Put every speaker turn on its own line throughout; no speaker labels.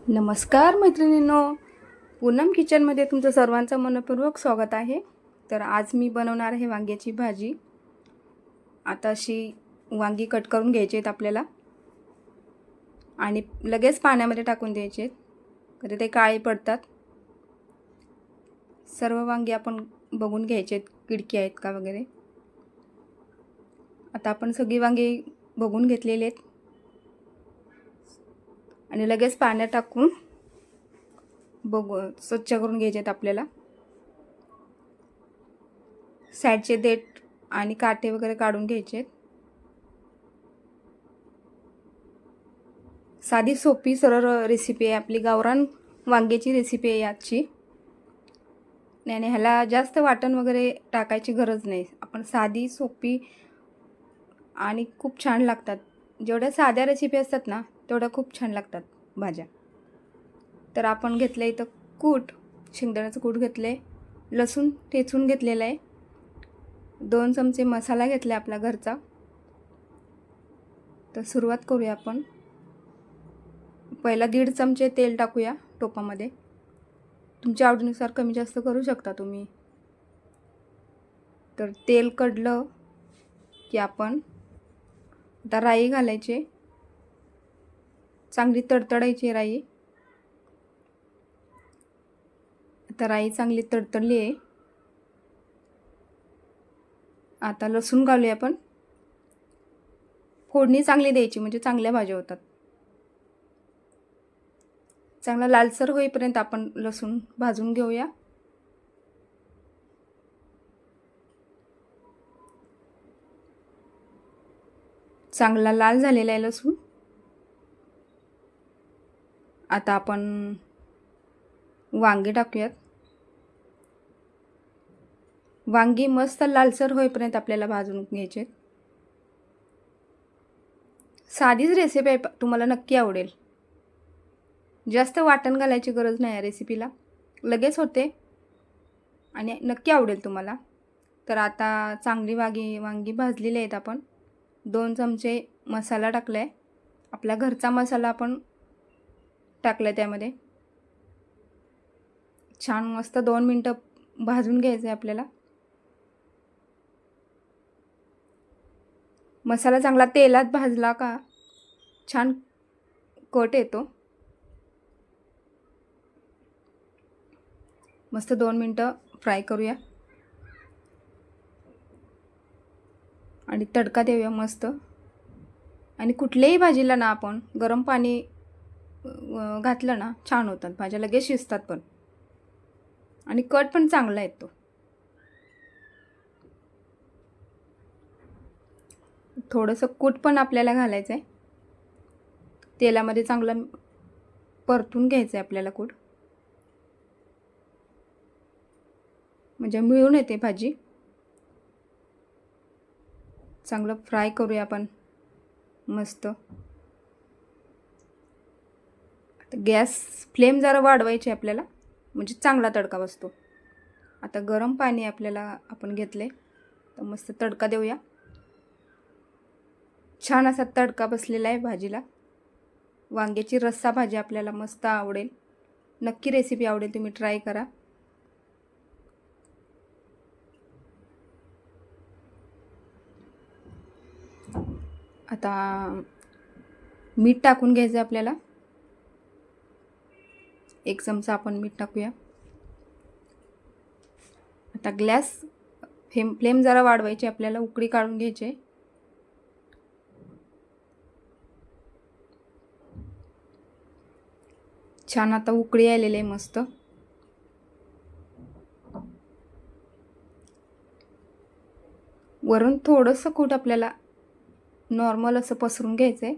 नमस्कार मैत्रिणींनो, पूनम किचनमध्ये तुमचं सर्वांचं मनपूर्वक स्वागत आहे. तर आज मी बनवणार आहे वांग्याची भाजी. आता अशी वांगी कट करून घ्यायची आहेत आपल्याला आणि लगेच पाण्यामध्ये टाकून द्यायचे आहेत, कधी ते काळे पडतात. सर्व वांगी आपण बघून घ्यायचे आहेत, किडकी आहेत का वगैरे. आता आपण सगळी वांगी बघून घेतलेली आहेत आणि लगेच पाण्यात टाकून स्वच्छ करून घ्यायचे आहेत आपल्याला. साईडचे देठ आणि काटे वगैरे काढून घ्यायचे आहेत. साधी सोपी सरळ रेसिपी आहे आपली, गावरान वांग्याची रेसिपी आहे आजची. आणि ह्याला जास्त वाटण वगैरे टाकायची गरज नाही. आपण साधी सोपी आणि खूप छान लागतात. जेवढ्या साध्या रेसिपी असतात ना तेवढ्या खूप छान लागतात भाज्या. तर आपण घेतलं इथं कूट, शेंगदाण्याचं कूट घेतलं आहे, लसूण ठेचून घेतलेलं आहे, 2 चमचे मसाला घेतला आहे आपला घरचा. तर सुरुवात करूया आपण. पहिला 1.5 चमचे तेल टाकूया टोपामध्ये. तुमच्या आवडीनुसार कमी जास्त करू शकता तुम्ही. तर तेल कडलं की आपण आता राई घालायची, चांगली तडतडायची राई. आता राई चांगली तडतडली आहे. आता लसूण घालूया आपण. फोडणी चांगली द्यायची म्हणजे चांगल्या भाज्या होतात. चांगला लालसर होईपर्यंत आपण लसूण भाजून घेऊया. चांगला लाल झालेला आहे लसूण. आता आपण वांगी टाकूयात. वांगी मस्त लालसर होईपर्यंत आपल्याला भाजून घ्यायचे. साधीच रेसिपी आहे, तुम्हाला नक्की आवडेल. जास्त वाटण घालायची गरज नाही या रेसिपीला, लगेच होते आणि नक्की आवडेल तुम्हाला. तर आता चांगली वांगी भाजलेली आहेत. आपण 2 चमचे मसाला टाकला आहे, आपला घरचा मसाला आपण टाकला आहे. त्यामध्ये छान मस्त 2 मिनटं भाजून घ्यायचं आहे आपल्याला. मसाला चांगला तेलात भाजला का छान कट येतो. मस्त 2 मिनटं फ्राय करूया आणि तडका देऊया मस्त. आणि कुठल्याही भाजीला ना आपण गरम पाणी घातलं ना छान होतात भाज्या, लगेच शिजतात पण आणि कट पण चांगला येतो. थोडंसं कूट पण आपल्याला घालायचं आहे. तेलामध्ये चांगलं परतून घ्यायचं आहे आपल्याला कूट, म्हणजे मिळून येते भाजी. चांगलं फ्राय करूया आपण मस्त. गॅस फ्लेम जरा वाढवायची आपल्याला, म्हणजे चांगला तडका बसतो. आता गरम पाणी आपल्याला आपण घेतले, तर मस्त तडका देऊया. छान असा तडका बसलेला आहे भाजीला. वांग्याची रस्सा भाजी आपल्याला मस्त आवडेल. नक्की रेसिपी आवडेल, तुम्ही ट्राय करा. आता मीठ टाकून घ्यायचं आपल्याला. 1 चमचा आपण मीठ टाकूया. आता फ्लेम जरा वाढवायची आपल्याला, उकळी काढून घ्यायची. छान आता उकळी आलेली आहे मस्त. वरून थोडंसं कूट आपल्याला नॉर्मल असं पसरून घ्यायचं आहे,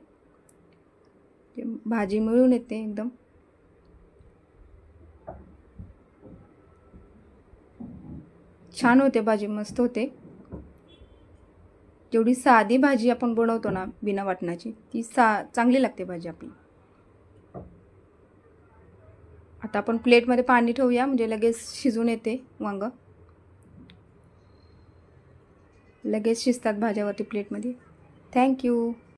भाजी मिळून येते एकदम. छान होते भाजी, मस्त होते. जेवढी साधी भाजी आपण बनवतो ना बिना वाटणाची, ती चांगली लागते भाजी आपली. आता आपण प्लेटमध्ये पाणी ठेवूया, म्हणजे लगेच शिजून येते वांग. लगेच शिजतात भाज्यावरती प्लेटमध्ये. थँक्यू.